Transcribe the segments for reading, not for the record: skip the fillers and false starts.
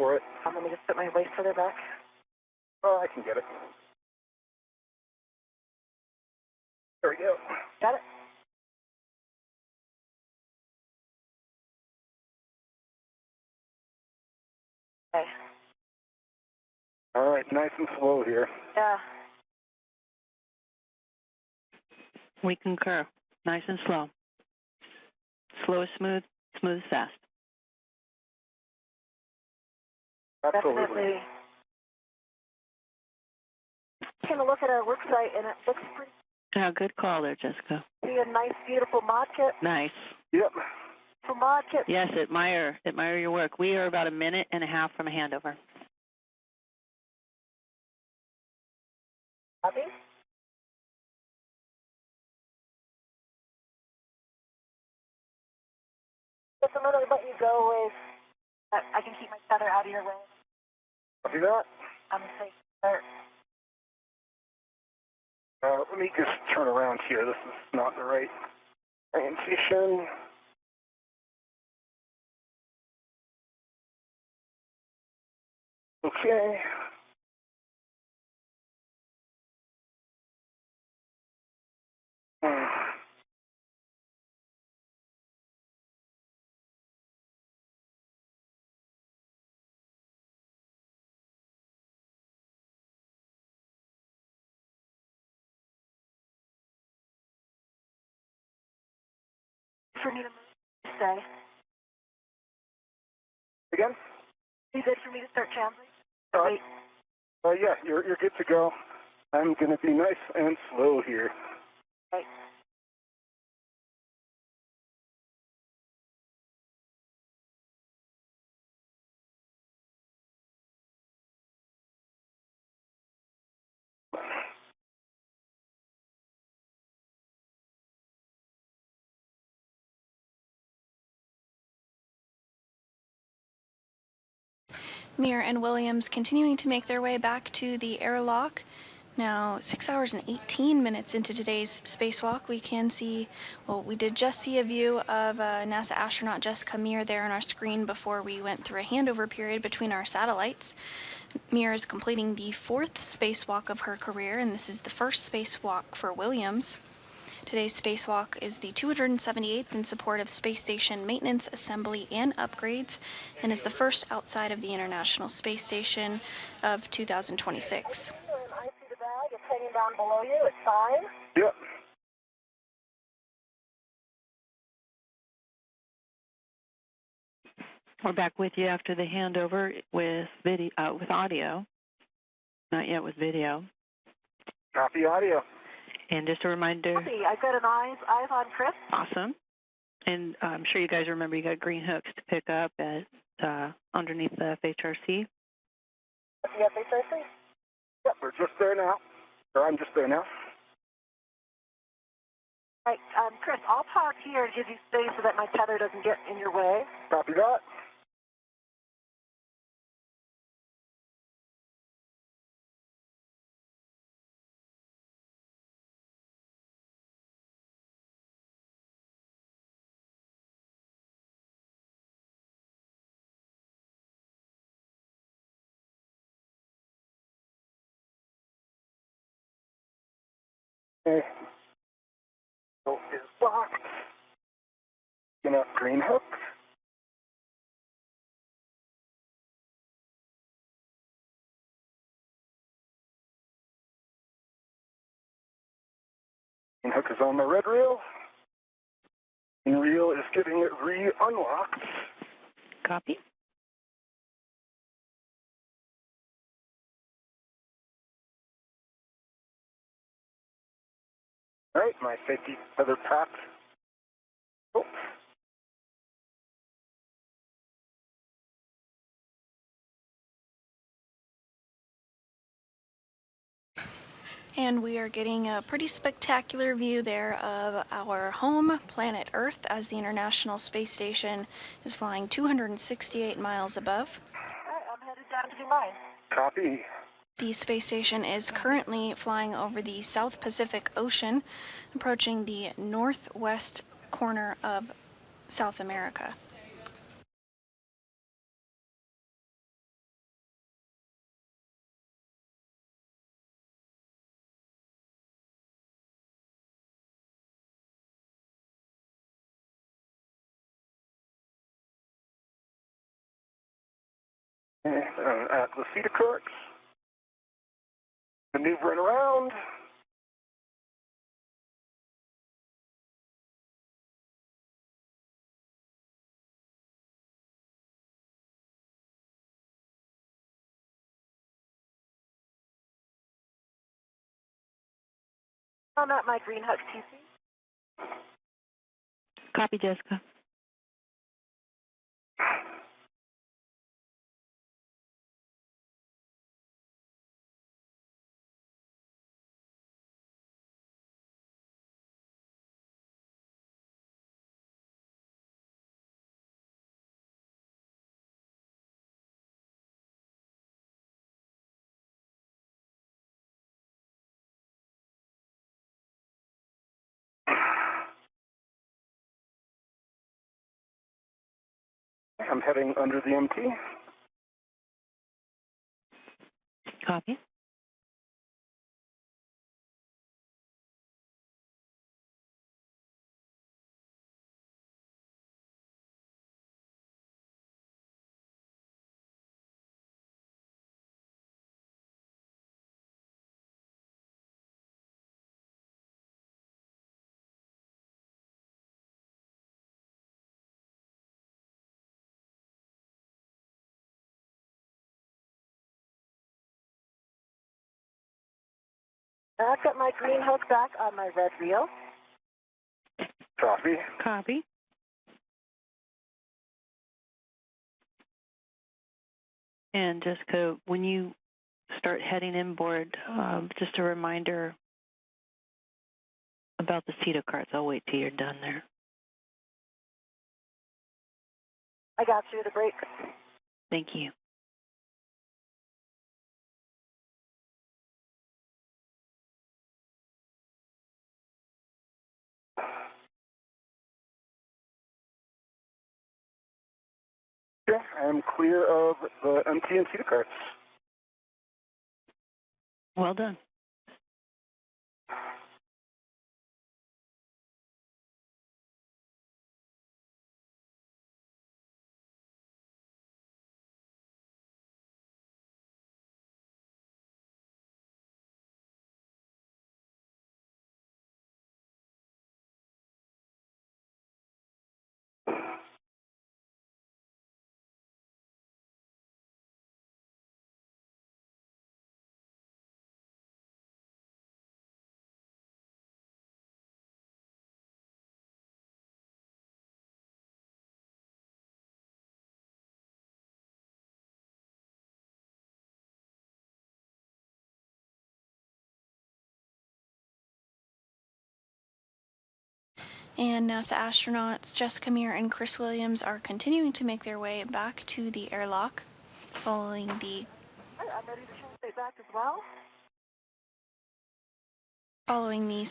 for it. Let me just put my waist further back. Oh, I can get it. There we go. Got it? Okay. All right, nice and slow here. Yeah. We concur. Nice and slow. Slow is smooth, smooth is fast. Absolutely. Definitely. Taking a look at our work site, and it looks pretty. Yeah, good call there, Jessica. See a nice, beautiful mod kit. Nice. Yep. For mod kit. Yes, admire your work. We are about a minute and a half from a handover. Copy. Just I'm going to let you go with, I can keep my feather out of your way. Copy that. I'm safe. Start. Let me just turn around here. This is not the right orientation. Okay. For me to stay. Again? You good for me to start channeling? Yeah, you're good to go. I'm going to be nice and slow here. Right. Meir and Williams continuing to make their way back to the airlock. Now, 6 hours and 18 minutes into today's spacewalk, we can see, well, we did just see a view of NASA astronaut Jessica Meir there on our screen before we went through a handover period between our satellites. Meir is completing the 4th spacewalk of her career, and this is the first spacewalk for Williams. Today's spacewalk is the 278th in support of space station maintenance, assembly, and upgrades, and is the first outside of the International Space Station of 2026. I see the bag. It's hanging down below you. It's fine. Yep. We're back with you after the handover with with audio. Not yet with video. Copy audio. And just a reminder. Copy. I've got an eyes on Chris. Awesome. And I'm sure you guys remember you got green hooks to pick up at underneath the FHRC. The FHRC? Yep, we're just there now. Or I'm just there now. Right. Chris, I'll park here to give you space so that my tether doesn't get in your way. Copy that. Okay. So is locked. Enough green hooks. Green hook is on the red reel. And reel is getting it re-unlocked. Copy. All right, my safety feather packed. Oh. And we are getting a pretty spectacular view there of our home planet Earth as the International Space Station is flying 268 miles above. All right, I'm headed down to do mine. Copy. The space station is currently flying over the South Pacific Ocean, approaching the northwest corner of South America. At the seat correct. Maneuvering around. I'm at my green hook TC. Copy, Jessica. I'm heading under the MT. Copy. I've got my green hook back on my red reel. Copy. Copy. And Jessica, when you start heading inboard, just a reminder about the CETA carts. I'll wait till you're done there. I got you, the brake. Thank you. Okay, I'm clear of the MT and seat carts. Well done. And NASA astronauts Jessica Meir and Chris Williams are continuing to make their way back to the airlock following the I'm ready to translate back as well.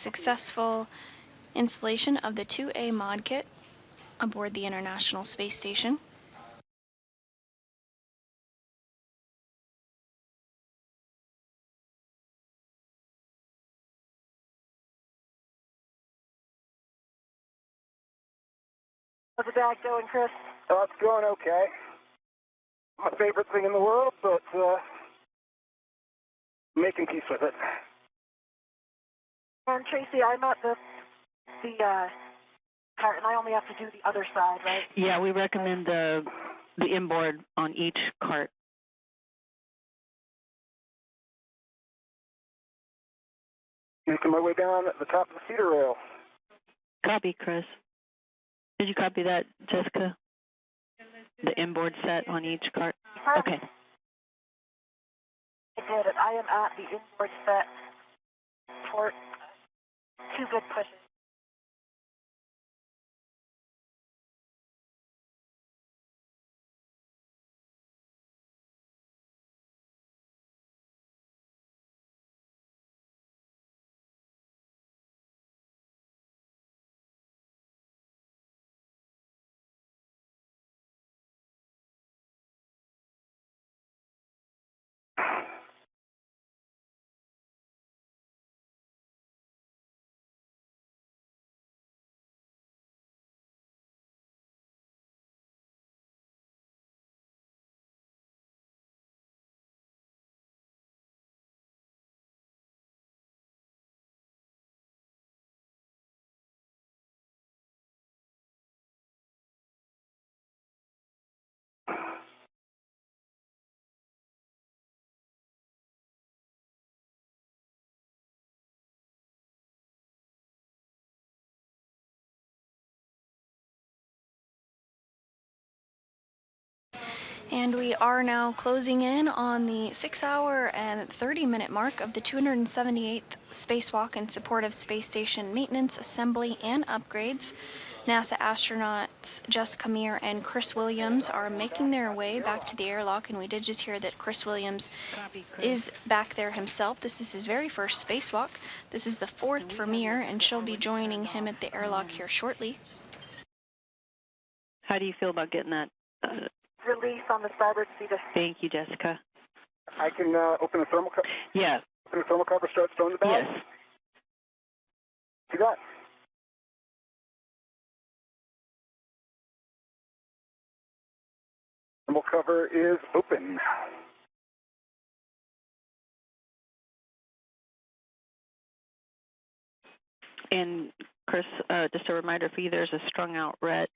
successful installation of the 2A mod kit aboard the International Space Station. How's the bag going, Chris? It's going okay. My favorite thing in the world, but making peace with it. And Tracy, I'm at the cart, and I only have to do the other side, right? Yeah, we recommend the inboard on each cart. Making my way down at the top of the feeder rail. Copy, Chris. Did you copy that, Jessica? The inboard set on each cart? Okay. I did it. I am at the inboard set for 2 good pushes. And we are now closing in on the 6-hour and 30-minute mark of the 278th spacewalk in support of space station maintenance, assembly, and upgrades. NASA astronauts Jessica Meir and Chris Williams are making their way back to the airlock, and we did just hear that Chris Williams is back there himself. This is his very first spacewalk. This is the 4th for Meir, and she'll be joining him at the airlock here shortly. How do you feel about getting that? Release on the starboard seat. Thank you, Jessica. I can open the thermal cover. Yeah. Open the thermal cover, start stowing the bag? Yes. You got it. Thermal cover is open. And Chris, just a reminder for you, there's a strung out ret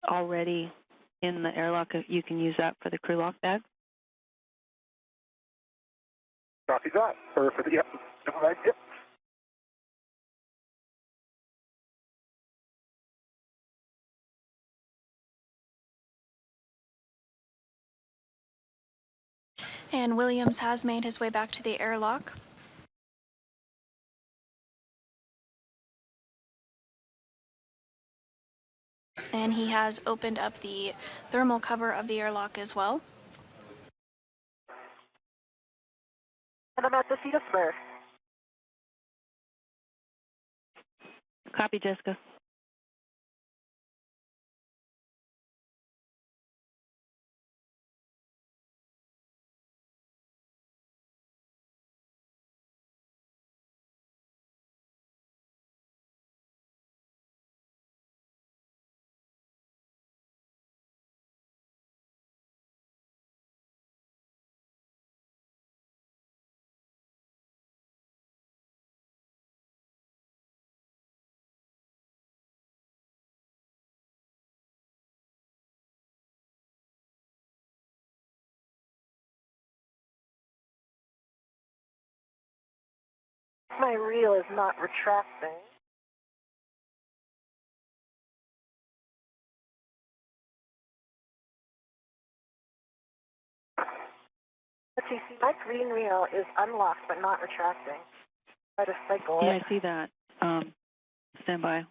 already in the airlock. You can use that for the crew lock bag. Copy that. Or for the, yep. Yep. And Williams has made his way back to the airlock. And he has opened up the thermal cover of the airlock as well. And I'm at the seat of spare. Copy, Jessica. My reel is not retracting. But you see, my green reel is unlocked but not retracting. Try to cycle it. Yeah, I see that. Stand by.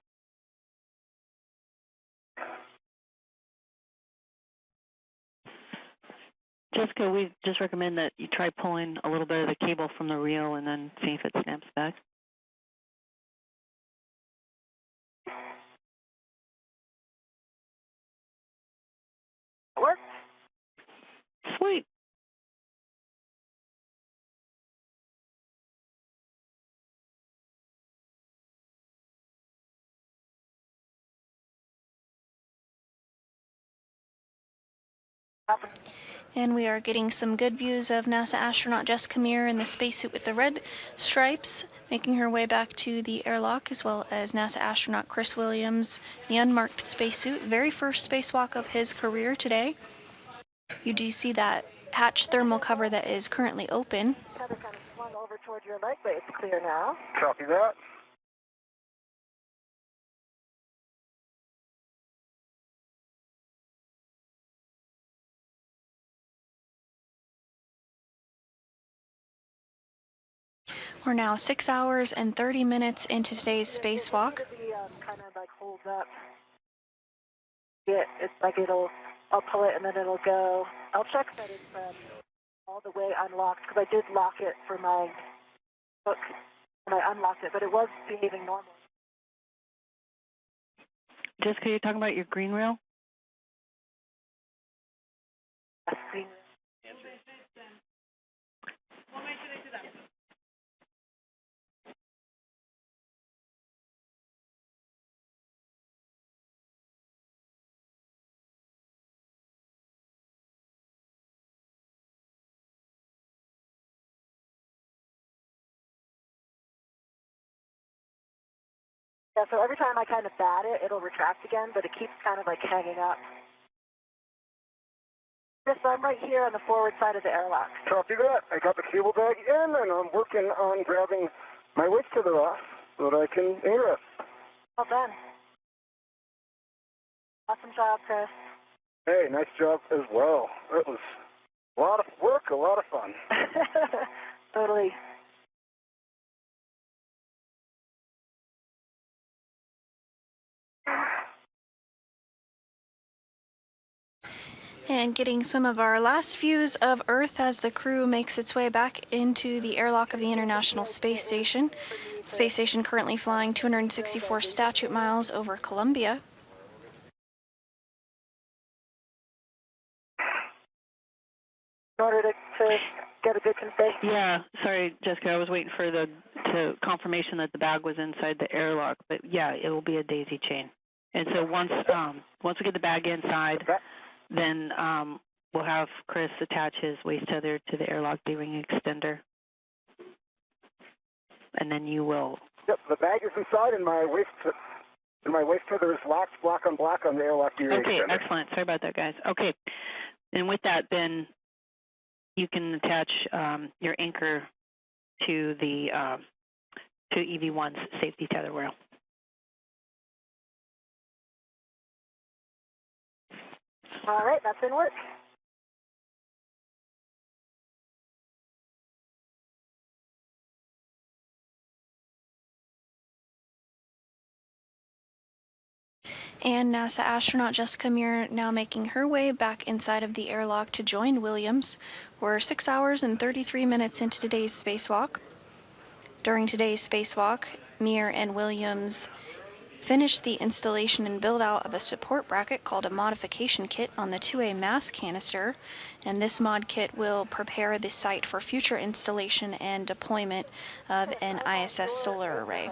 Jessica, we just recommend that you try pulling a little bit of the cable from the reel and then see if it snaps back. Work. Sweet. And we are getting some good views of NASA astronaut Jessica Meir in the spacesuit with the red stripes, making her way back to the airlock, as well as NASA astronaut Chris Williams, the unmarked spacesuit, very first spacewalk of his career today. You do see that hatch thermal cover that is currently open. Kind of swung over toward your leg, but it's clear now. Copy that. We're now 6 hours and 30 minutes into today's spacewalk. Kind of like holds up. It's like I'll pull it and then it'll go. I'll check that it's all the way unlocked because I did lock it for my book and I unlocked it, but it was behaving normally. Jessica, you're talking about your green reel? Yes, green. Yeah, so every time I kind of bat it, it'll retract again, but it keeps kind of like hanging up. Yes, so I'm right here on the forward side of the airlock. Copy that. I got the cable bag in, and I'm working on grabbing my weight tether off so that I can ingress. Well done. Awesome job, Chris. Hey, nice job as well. It was a lot of work, a lot of fun. Totally. And getting some of our last views of Earth as the crew makes its way back into the airlock of the International Space Station. Space Station currently flying 264 statute miles over Columbia. In order to get a good config. Yeah, sorry, Jessica, I was waiting for the confirmation that the bag was inside the airlock, but yeah, it will be a daisy chain. And so once we get the bag inside, then we'll have Chris attach his waist tether to the airlock D-ring extender, and then you will. Yep, the bag is inside, and my waist tether is locked, black on the airlock D-ring Okay, extender. excellent. Sorry about that, guys. Okay, and with that, then you can attach your anchor to the to EV1's safety tether rail. All right, that's in work. And NASA astronaut Jessica Meir now making her way back inside of the airlock to join Williams. We're 6 hours and 33 minutes into today's spacewalk. During today's spacewalk, Meir and Williams finished the installation and build out of a support bracket called a modification kit on the 2A mass canister, and this mod kit will prepare the site for future installation and deployment of an ISS solar array.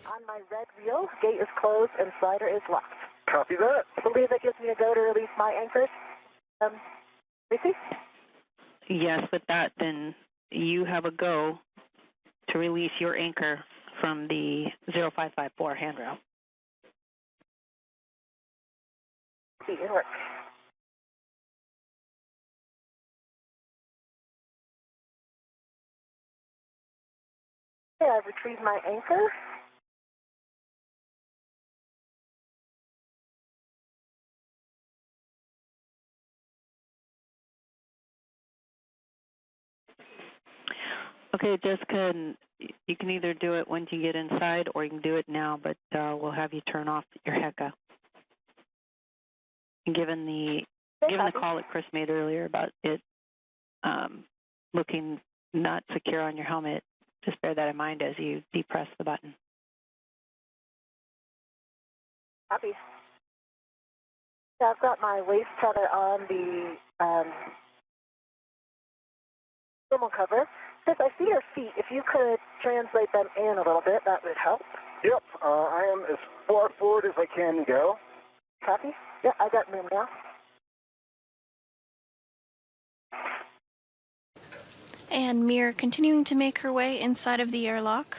On my red reel, gate is closed and slider is locked. Copy that. I believe that gives me a go to release my anchors. Lucy? Yes, with that, then you have a go to release your anchor from the 0554 handrail. See, in work. Okay, I've retrieved my anchor. Okay, Jessica, you can either do it once you get inside or you can do it now, but we'll have you turn off your HECA. And given the call that Chris made earlier about it looking not secure on your helmet, just bear that in mind as you depress the button. Copy. So I've got my waist tether on the thermal cover. Since I see your feet, if you could translate them in a little bit, that would help. Yep, I am as far forward as I can go. Copy? Yeah, I got room now. And Meir continuing to make her way inside of the airlock.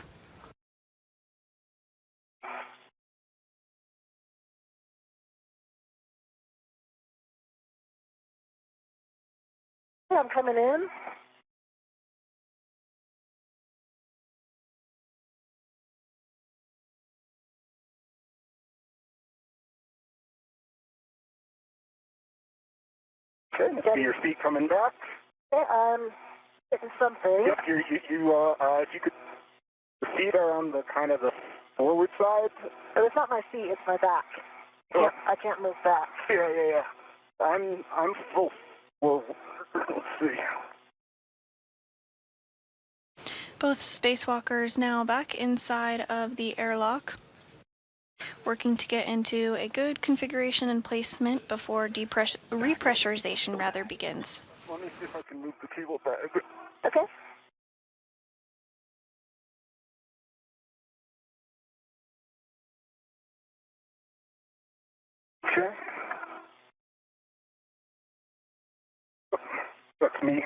Yeah, I'm coming in. Okay, see your feet coming back. Yeah, I'm getting something. Yep, if you could, the feet are on the kind of the forward side. Oh, it's not my feet, it's my back. I can't move back. Yeah. I'm full forward. Let's see. Both spacewalkers now back inside of the airlock, working to get into a good configuration and placement before repressurization begins. Let me see if I can move the cable back. Okay. Okay. That's me.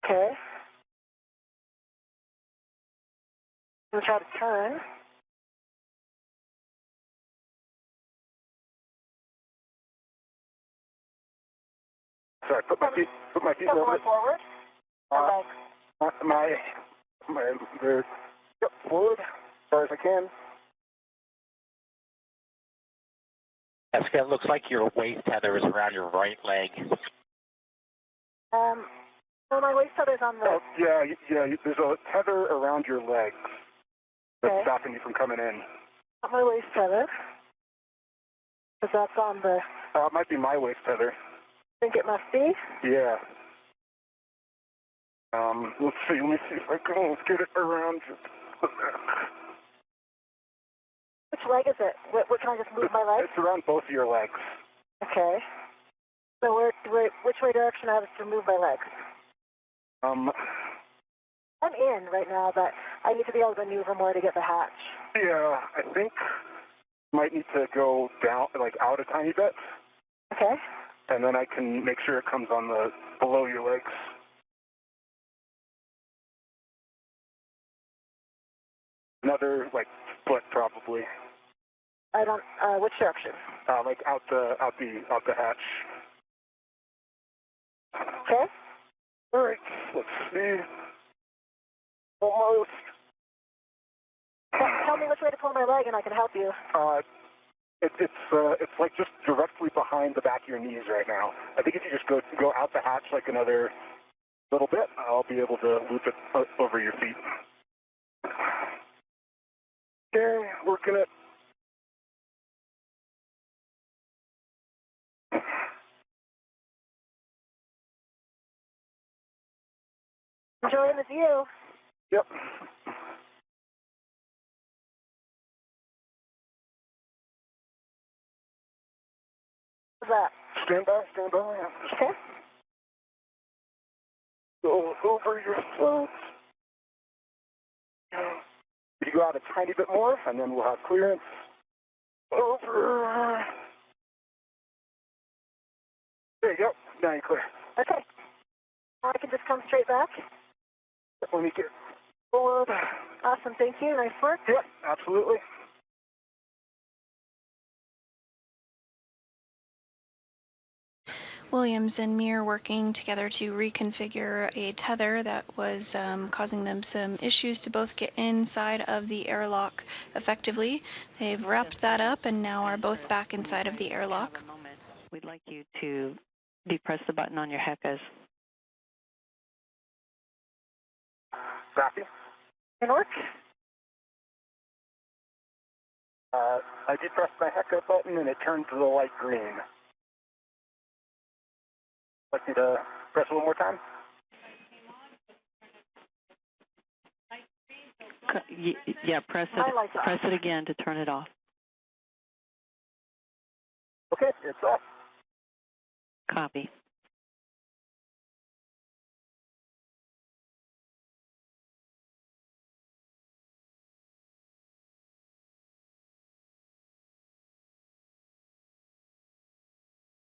Okay. I'm going to try to turn. Sorry, put my feet a little bit forward. Yep, forward as far as I can. Jessica, it looks like your waist tether is around your right leg. So my waist tether's on the... Oh, yeah, there's a tether around your legs that's Okay. stopping you from coming in. Not my waist tether. Because that's on the... It might be my waist tether. I think it must be. Yeah. Let's see. Let me see if I can get it around. Which leg is it? What can I just move my leg? It's around both of your legs. Okay. So which way direction I have to move my legs? Um, I'm in right now, but I need to be able to maneuver more to get the hatch. yeah, I think you might need to go down, like out a tiny bit, Okay. and then I can make sure it comes on the below your legs. Another like foot probably. I don't. Which direction? Like out the hatch. Okay. All right, let's see. Almost. Tell me which way to pull my leg, and I can help you. It's like just directly behind the back of your knees right now. I think if you just go out the hatch like another little bit, I'll be able to loop it over your feet. Okay, working it. Enjoying the view. Yep. What's that? Stand by. Okay. Go over your float. You go out a tiny bit more, and then we'll have clearance. Over. There you go. Now you're clear. Okay. Now I can just come straight back. Let me get forward. Awesome. Thank you. Nice work. Yep, absolutely. Williams and Meir working together to reconfigure a tether that was causing them some issues to both get inside of the airlock effectively. They've wrapped that up and now are both back inside of the airlock. We'd like you to depress the button on your HECAs. Copy. Can work. I depressed my HECA button and it turned to the light green. Like me to press it one more time? Yeah, press it again to turn it off. Okay, it's off. Copy.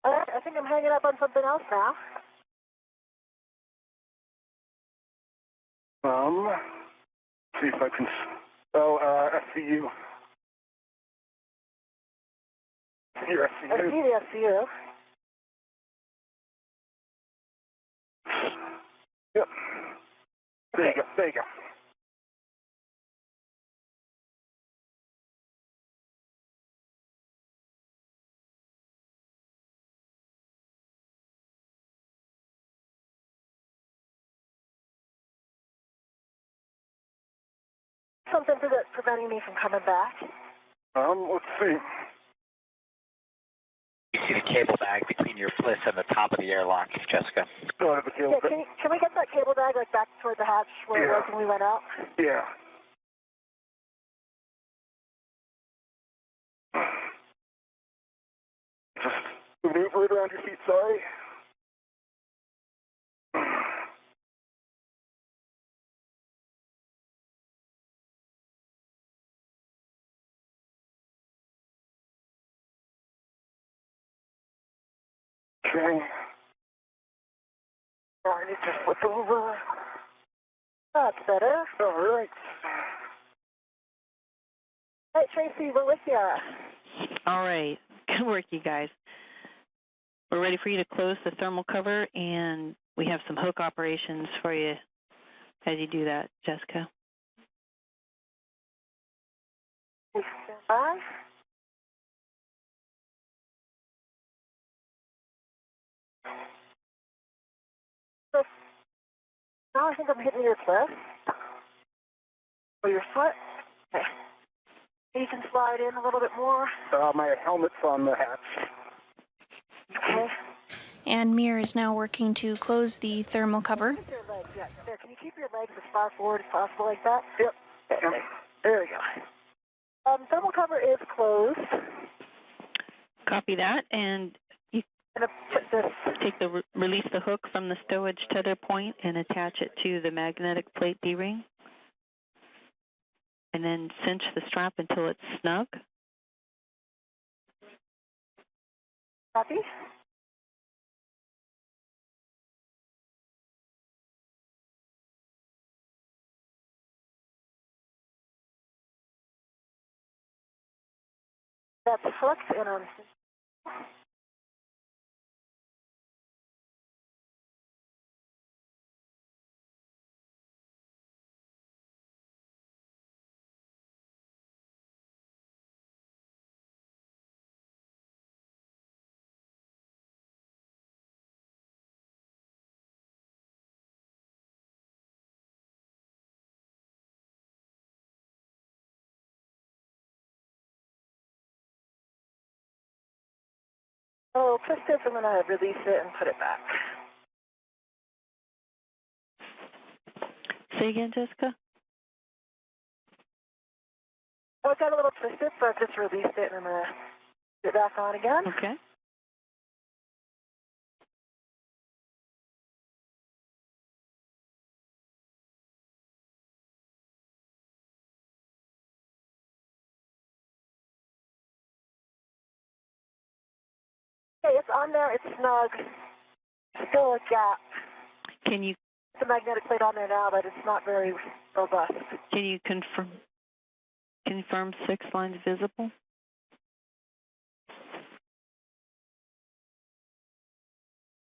All right, I think I'm hanging up on something else now. See if I can. Oh, SCU. Here, SCU. I see the SCU. Yep. There you go. There you go. Something preventing me from coming back. Let's see. You see the cable bag between your bliss and the top of the airlock, Jessica. Still have the cable. Yeah, can we get that cable bag like back toward the hatch where it was when we went out? Yeah. Just maneuver it around your feet, sorry. Okay. I need to flip over. That's better. All right. Hey, Tracy, we're with you. All right. Good work, you guys. We're ready for you to close the thermal cover, and we have some hook operations for you as you do that, Jessica. Stand by. Now I think I'm hitting your chest. Or your foot. Okay. You can slide in a little bit more. My helmet's on the hatch. Okay. And Meir is now working to close the thermal cover. Keep your legs, yeah. There, can you keep your legs as far forward as possible like that? Yep. Okay. There we go. Thermal cover is closed. Copy that, and you I'm going to put this. take the release the hook from the stowage tether point and attach it to the magnetic plate D-ring. And then cinch the strap until it's snug. Copy. That's hooked and on. Oh, twist this, I'm going to release it and put it back. Say again, Jessica? Oh, it got a little twisted, so I've just released it and I'm going to put it back on again. Okay. Okay, it's on there, it's snug. Still a gap. Can you It's a magnetic plate on there now, but it's not very robust. confirm 6 lines visible?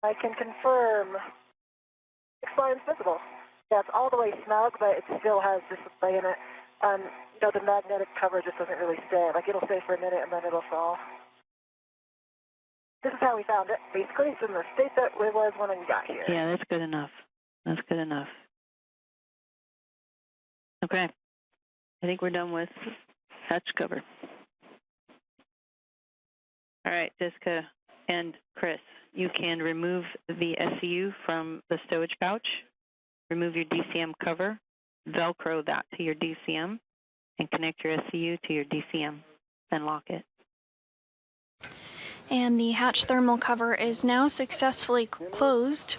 I can confirm 6 lines visible. Yeah, it's all the way snug, but it still has display in it. You know, the magnetic cover just doesn't really stay. Like, it'll stay for a minute and then it'll fall. This is how we found it. Basically, it's in the state that it was when we got here. Yeah, that's good enough. That's good enough. Okay. I think we're done with hatch cover. All right, Jessica and Chris, you can remove the SCU from the stowage pouch, remove your DCM cover, Velcro that to your DCM, and connect your SCU to your DCM, then lock it. And the hatch thermal cover is now successfully closed.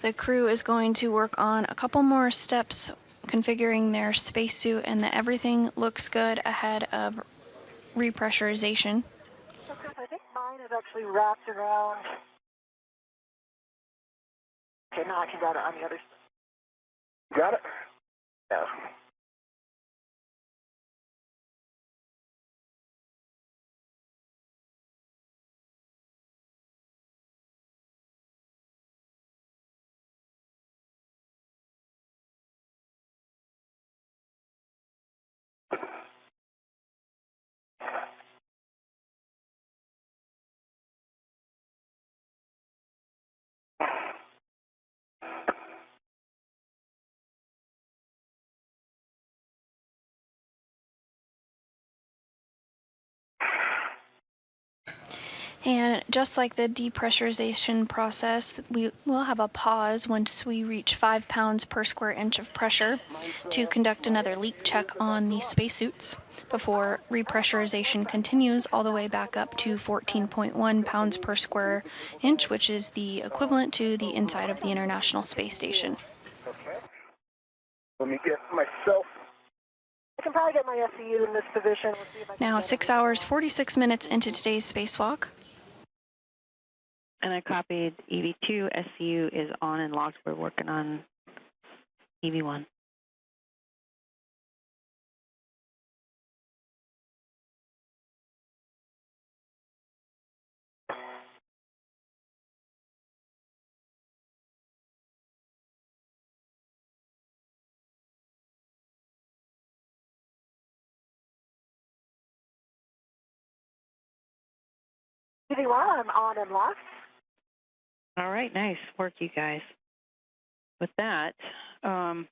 The crew is going to work on a couple more steps configuring their spacesuit, and that everything looks good ahead of repressurization. So, Chris, I think mine is actually wrapped around. Okay, now I can grab it on the other side. Got it? No. And just like the depressurization process, we will have a pause once we reach 5 pounds per square inch of pressure to conduct another leak check on the spacesuits before repressurization continues all the way back up to 14.1 pounds per square inch, which is the equivalent to the inside of the International Space Station. Okay. Let me get myself. I can probably get my SCU in this position. We'll see if I can Now, get 6 it. hours, 46 minutes into today's spacewalk. And I copied EV2, SCU is on and locked. We're working on EV1. EV1, I'm on and locked. All right, nice work, you guys. with that, I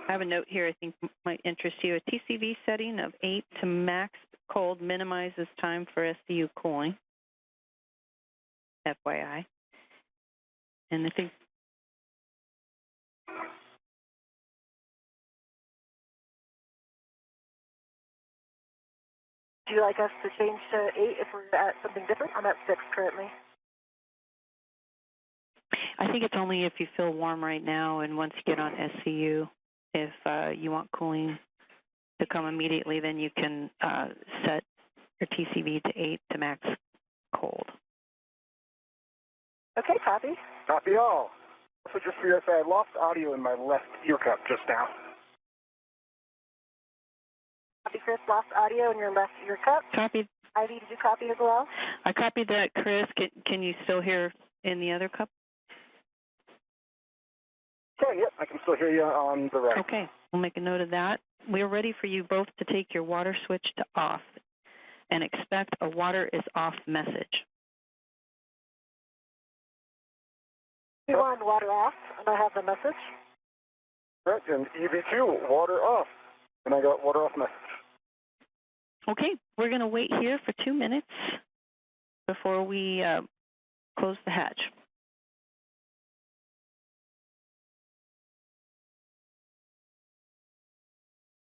have a note here I think might interest you. A TCV setting of 8 to max cold minimizes time for SCU cooling, FYI. And I think do you like us to change to 8 if we're at something different? I'm at 6 currently. I think it's only if you feel warm right now, and once you get on SCU, if you want cooling to come immediately, then you can set your TCV to 8 to max cold. Okay, copy. Copy all. Also, just for your side, I lost audio in my left ear cup just now. Copy, Chris. Lost audio in your left ear cup. Copy. Ivy, did you copy as well? I copied that, Chris. Can you still hear in the other cup? Okay, yep, I can still hear you on the right. Okay, we'll make a note of that. We're ready for you both to take your water switch to off and expect a water is off message. You want water off, and I have the message. Right, and EV2, water off. And I got water off message. Okay, we're going to wait here for 2 minutes before we close the hatch.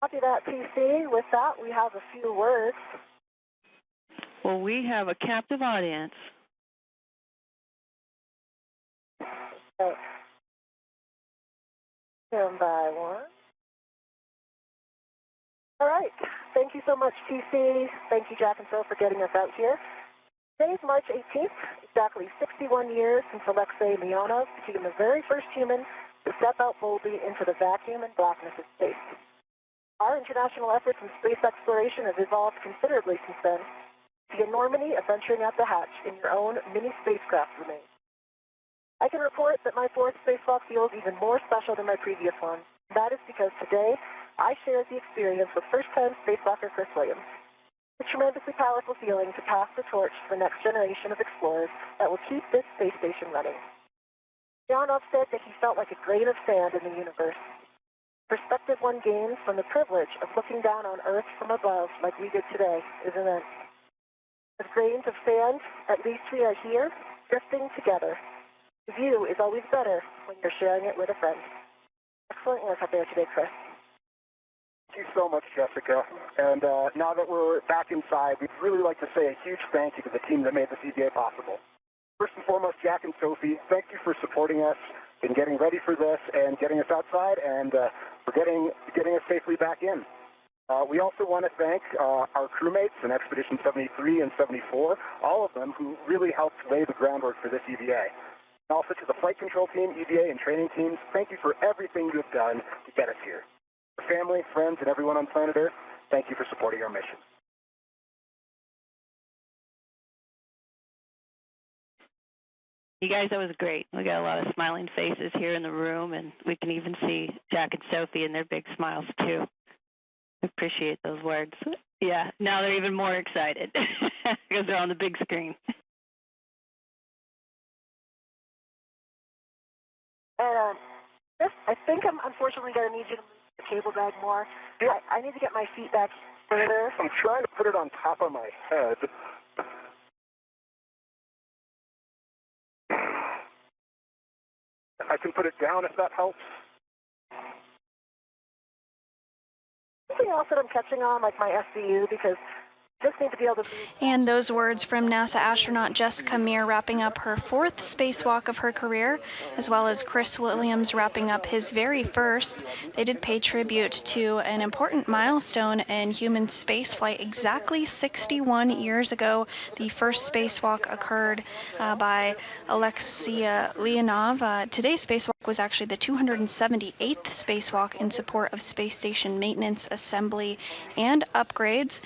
Copy that, TC. With that, we have a few words. Well, we have a captive audience. Okay. Stand by one. All right. Thank you so much, TC. Thank you, Jack and Phil, for getting us out here. Today is March 18th, exactly 61 years since Alexei Leonov became the very first human to step out boldly into the vacuum and blackness of space. Our international efforts in space exploration have evolved considerably since then. The enormity of venturing out the hatch in your own mini spacecraft remains. I can report that my fourth spacewalk feels even more special than my previous one. That is because today, I shared the experience with first-time spacewalker Chris Williams. It's a tremendously powerful feeling to pass the torch to the next generation of explorers that will keep this space station running. Leonov said that he felt like a grain of sand in the universe. Perspective one gains from the privilege of looking down on Earth from above like we did today is immense. As grains of sand, at least we are here, drifting together. The view is always better when you're sharing it with a friend. Excellent work out there today, Chris. Thank you so much, Jessica. And now that we're back inside, we'd really like to say a huge thank you to the team that made this EVA possible. First and foremost, Jack and Sophie, thank you for supporting us in getting ready for this and getting us outside and for getting us safely back in. We also want to thank our crewmates in Expedition 73 and 74, all of them who really helped lay the groundwork for this EVA. And also to the flight control team, EVA, and training teams, thank you for everything you have done to get us here. For family, friends, and everyone on planet Earth, thank you for supporting our mission. You guys, that was great. We got a lot of smiling faces here in the room, and we can even see Jack and Sophie and their big smiles, too. I appreciate those words. Yeah, now they're even more excited because they're on the big screen. And I think I'm unfortunately going to need you to move the cable bag more. Yeah. I need to get my feet back further. I'm trying to put it on top of my head. I can put it down if that helps. Something else that I'm catching on, like my SCU, because I just need to be able to... And those words from NASA astronaut Jessica Meir wrapping up her fourth spacewalk of her career, as well as Chris Williams wrapping up his very first. They did pay tribute to an important milestone in human spaceflight. Exactly 61 years ago, the first spacewalk occurred by Alexei Leonov. Today's spacewalk was actually the 278th spacewalk in support of space station maintenance, assembly, and upgrades.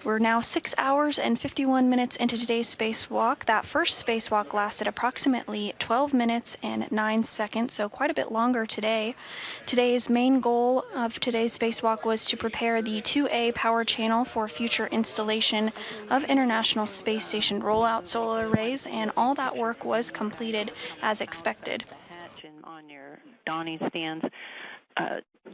We're now 6 hours and 51 minutes into today's spacewalk. That first spacewalk lasted approximately 12 minutes and 9 seconds, so quite a bit longer today. Today's main goal of today's spacewalk was to prepare the 2A power channel for future installation of International Space Station rollout solar arrays, and all that work was completed as expected. Hatch and on your donning stands.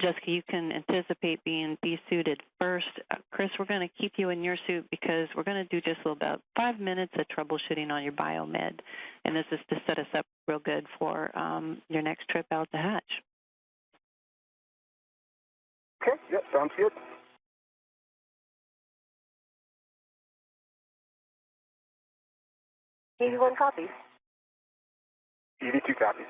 Jessica, you can anticipate being de-suited first. Chris, we're going to keep you in your suit because we're going to do just about 5 minutes of troubleshooting on your biomed, and this is to set us up real good for your next trip out the hatch. Okay, yep, sounds good. EV1 copies. EV2 copies.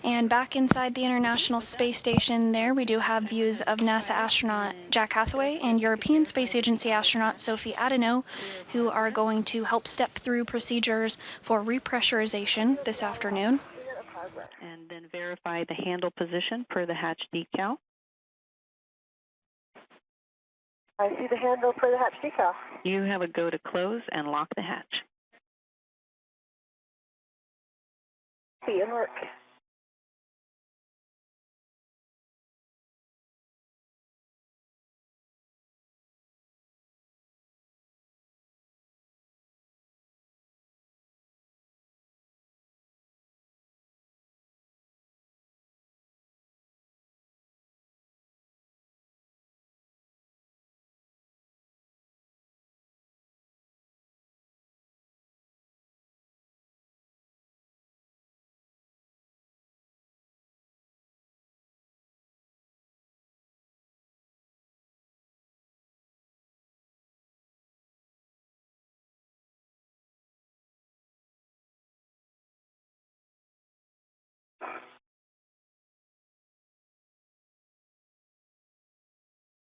And back inside the International Space Station there, we do have views of NASA astronaut Jack Hathaway and European Space Agency astronaut Sophie Adeneau, who are going to help step through procedures for repressurization this afternoon. And then verify the handle position per the hatch decal. I see the handle for the hatch decal. You have a go to close and lock the hatch. See, and work.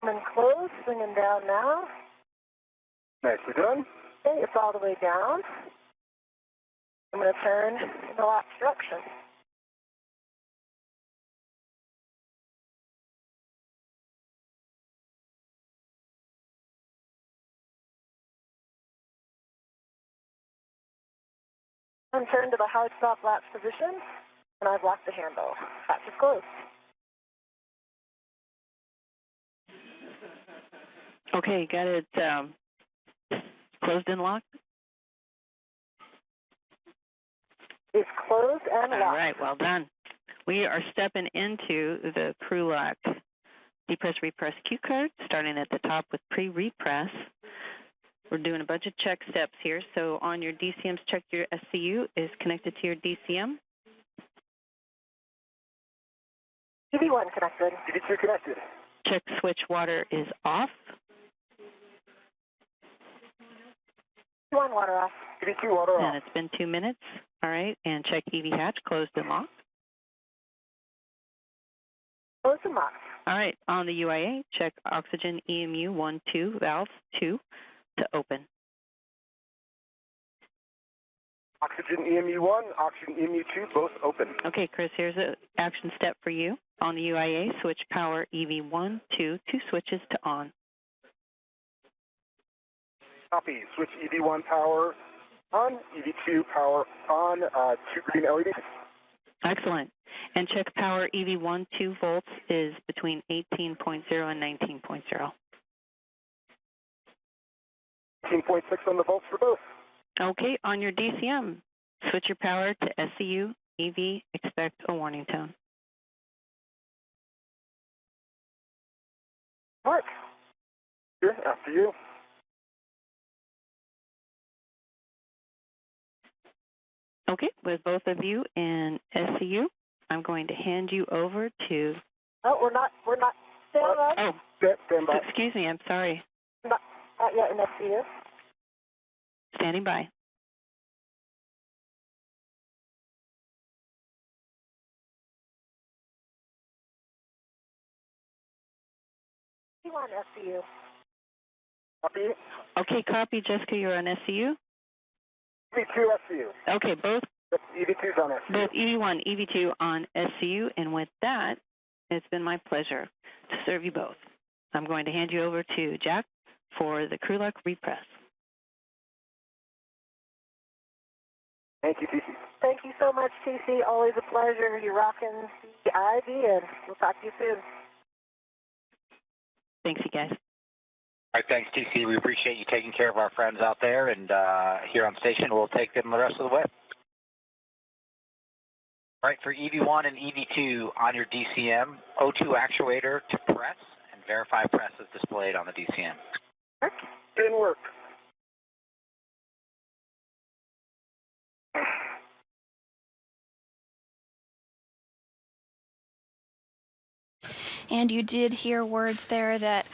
And close, swinging down now. Nicely done. Okay, it's all the way down. I'm going to turn in the latch direction. I'm turned to the hard stop latch position, and I've locked the handle. Hatch is closed. Okay, got it closed and locked? It's closed and locked. All right, well done. We are stepping into the crew lock depress repress cue card, starting at the top with pre-repress. We're doing a bunch of check steps here. So on your DCMs, check your SCU is connected to your DCM. EV1 connected. EV2 connected. Check switch water is off. EV1 water off. EV2 water off. And it's been 2 minutes. All right, and check EV hatch closed and locked. Closed and locked. All right, on the UIA, check oxygen EMU 1, 2, valve 2 to open. Oxygen EMU1, oxygen EMU2, both open. Okay, Chris, here's an action step for you. On the UIA, switch power EV1, 2 switches to on. Copy. Switch EV1 power on, EV2 power on, 2 green LEDs. Excellent. And check power EV1, 2 volts is between 18.0 and 19.0. 18.6 on the volts for both. Okay, on your DCM, switch your power to SCU, EV, expect a warning tone. Mark. Here, after you. Okay, with both of you in SCU, I'm going to hand you over to... Oh, we're not. Stand by. Oh, Stand by. excuse me, I'm sorry. Not yet in SCU. Standing by. EV1 SCU. Copy. Okay, copy, Jessica, you're on SCU? EV2 SCU. Okay, both EV2's on SCU. Both EV1, EV2 on SCU, and with that, it's been my pleasure to serve you both. I'm going to hand you over to Jack for the crew lock repress. Thank you, TC. Thank you so much, TC. Always a pleasure. You're rocking the Ivy, and we'll talk to you soon. Thanks, you guys. All right, thanks, TC. We appreciate you taking care of our friends out there, and here on station, we'll take them the rest of the way. Right, for EV1 and EV2 on your DCM, O2 actuator to press and verify press is displayed on the DCM. Didn't work. And you did hear words there that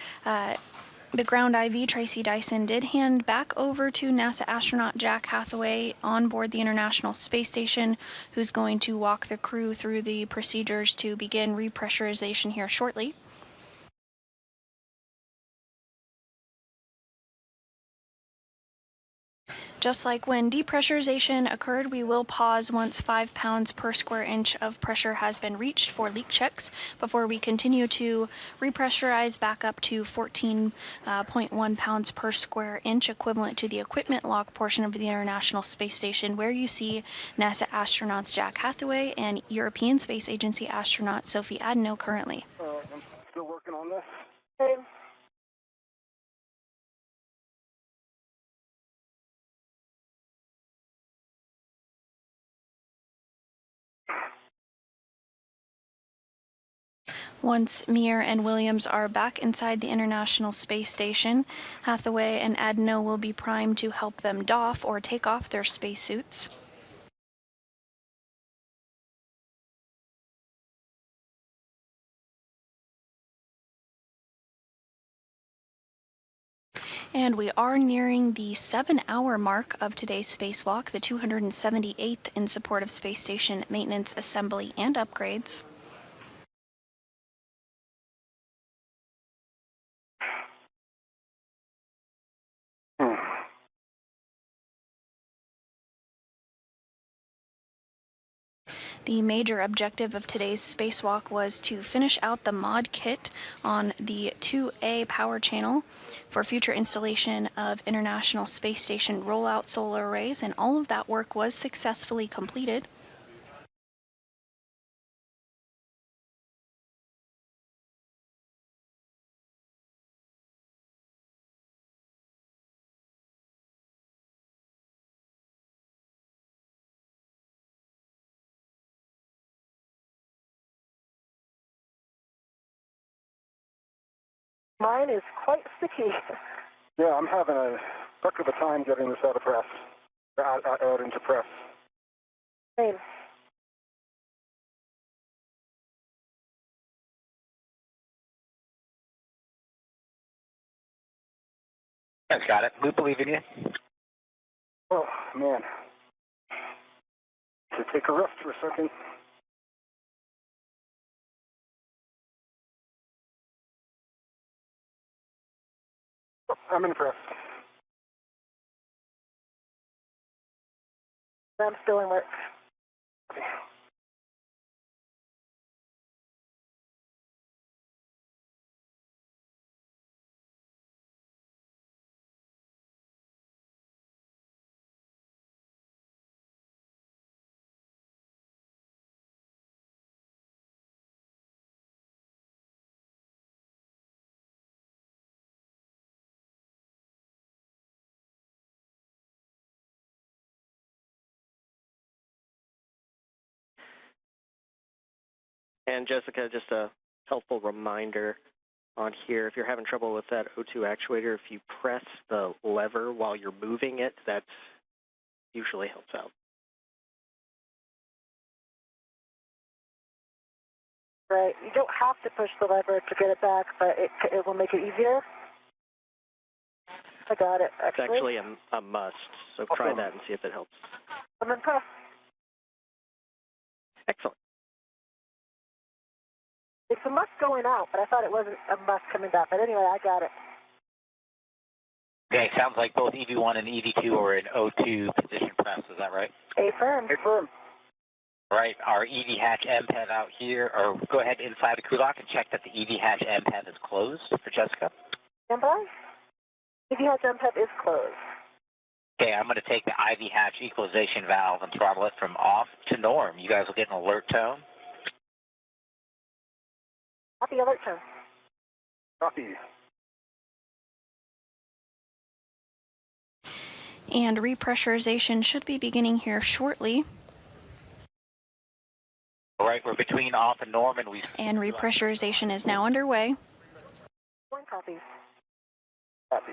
the ground IV, Tracy Dyson, did hand back over to NASA astronaut Jack Hathaway on board the International Space Station, who's going to walk the crew through the procedures to begin repressurization here shortly. Just like when depressurization occurred, we will pause once 5 pounds per square inch of pressure has been reached for leak checks before we continue to repressurize back up to 14.1 pounds per square inch, equivalent to the equipment lock portion of the International Space Station, where you see NASA astronauts Jack Hathaway and European Space Agency astronaut Sophie Adno currently. I'm still working on this. Same. Once Meir and Williams are back inside the International Space Station, Hathaway and Adno will be primed to help them doff or take off their spacesuits. And we are nearing the 7-hour mark of today's spacewalk, the 278th in support of space station maintenance, assembly, and upgrades. The major objective of today's spacewalk was to finish out the mod kit on the 2A power channel for future installation of International Space Station rollout solar arrays, and all of that work was successfully completed. Mine is quite sticky. Yeah, I'm having a heck of a time getting this out of press, out into press. Same. Thanks, got it. We believe in you. Oh, man. To take a rest for a second. Oh, I'm impressed. I'm still in work. And Jessica, just a helpful reminder on here, if you're having trouble with that O2 actuator, if you press the lever while you're moving it, that usually helps out. Right. You don't have to push the lever to get it back, but it will make it easier. I got it, actually. It's actually a must, so try that and see if it helps. I'm impressed. Excellent. It's a must going out, but I thought it wasn't a must coming back. But anyway, I got it. Okay, sounds like both EV1 and EV2 are in O2 position press, is that right? Affirm. Affirm. Right, our EV hatch MPEV out here, or go ahead inside the crew lock and check that the EV hatch MPEV is closed for Jessica. Stand by. EV hatch MPEV is closed. Okay, I'm going to take the IV hatch equalization valve and throttle it from off to norm. You guys will get an alert tone. Copy alert tone. Copy. And repressurization should be beginning here shortly. All right, we're between off and Norman. And repressurization is now underway. One copy. Copy.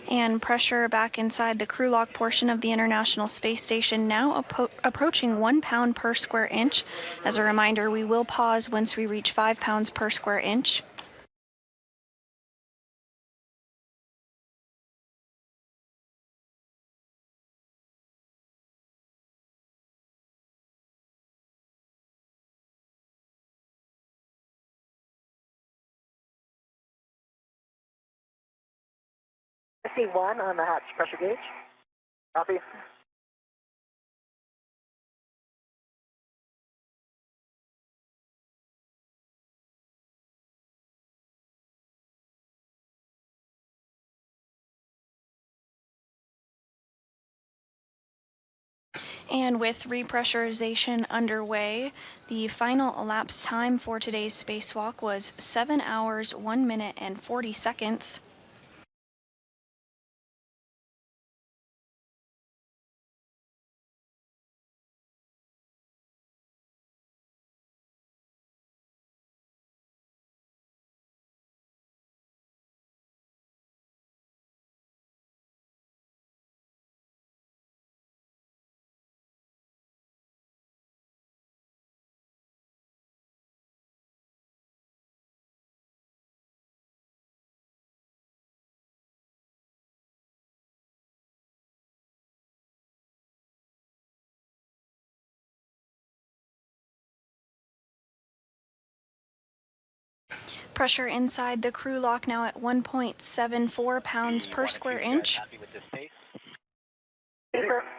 And pressure back inside the crew lock portion of the International Space Station now approaching 1 pound per square inch. As a reminder, we will pause once we reach 5 pounds per square inch. I see 1 on the hatch pressure gauge. Copy. And with repressurization underway, the final elapsed time for today's spacewalk was 7 hours, 1 minute, and 40 seconds. Pressure inside the crew lock now at 1.74 pounds per square inch. Happy with this pace?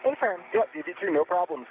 Affirm. Yep, DD2, no problems.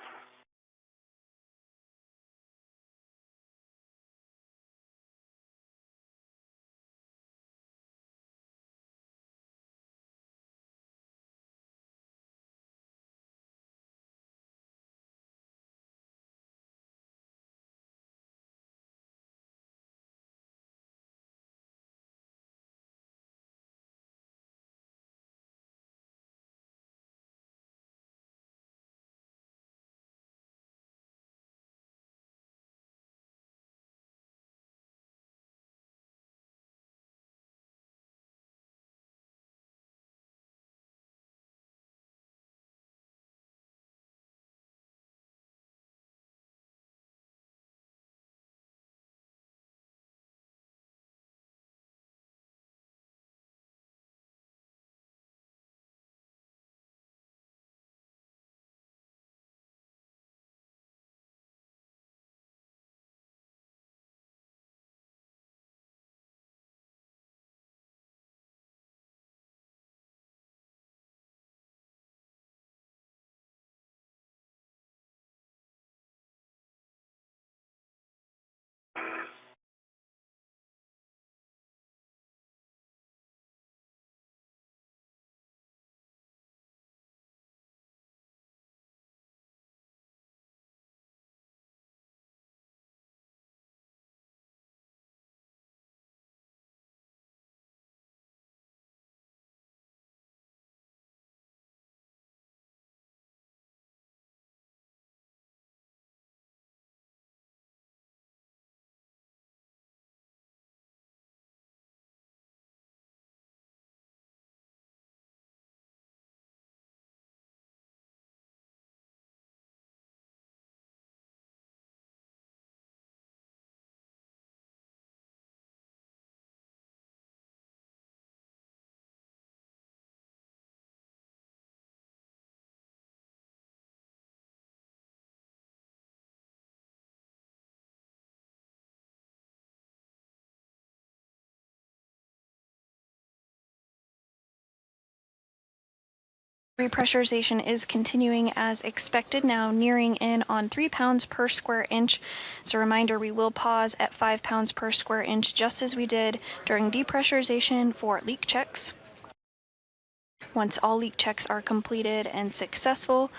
Repressurization is continuing as expected, now nearing in on 3 pounds per square inch. As a reminder, we will pause at 5 pounds per square inch, just as we did during depressurization for leak checks. Once all leak checks are completed and successful,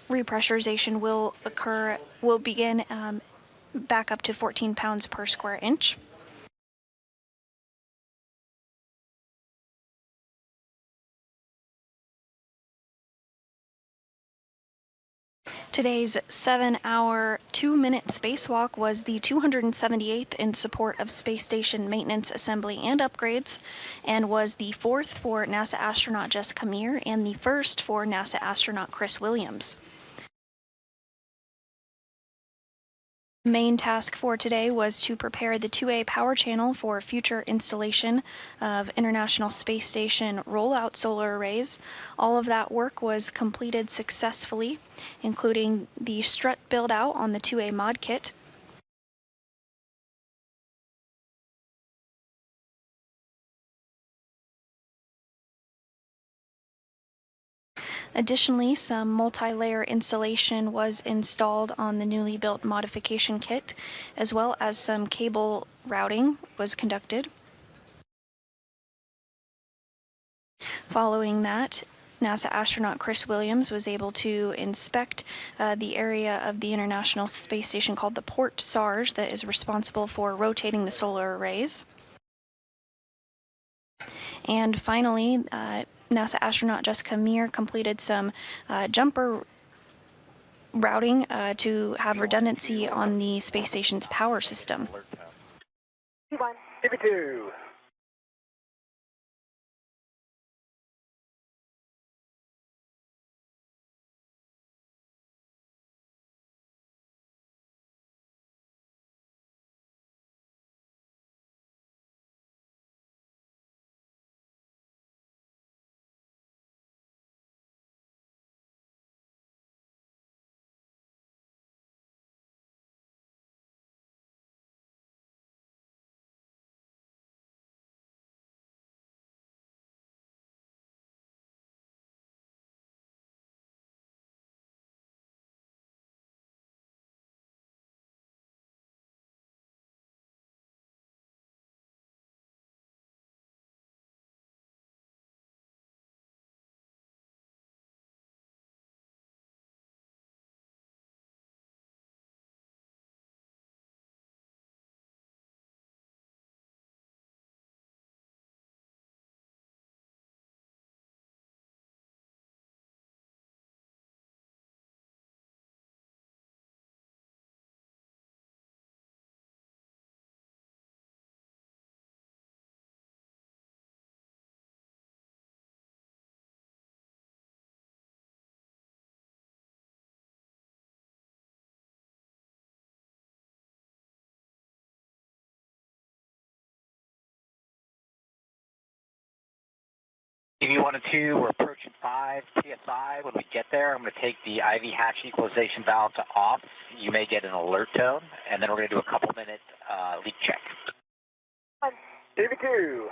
repressurization will begin back up to 14 pounds per square inch. Today's 7-hour, 2-minute spacewalk was the 278th in support of space station maintenance, assembly, and upgrades, and was the 4th for NASA astronaut Jessica Meir and the 1st for NASA astronaut Chris Williams. Main task for today was to prepare the 2A power channel for future installation of International Space Station rollout solar arrays. All of that work was completed successfully, including the strut build out on the 2A mod kit. Additionally, some multi-layer insulation was installed on the newly built modification kit, as well as some cable routing was conducted. Following that, NASA astronaut Chris Williams was able to inspect the area of the International Space Station called the Port Sarge that is responsible for rotating the solar arrays. And finally, NASA astronaut Jessica Meir completed some jumper routing to have redundancy on the space station's power system. TV2. TV1 and 2, we're approaching 5 PSI. When we get there, I'm going to take the IV hatch equalization valve to off. You may get an alert tone, and then we're going to do a couple-minute leak check. TV2.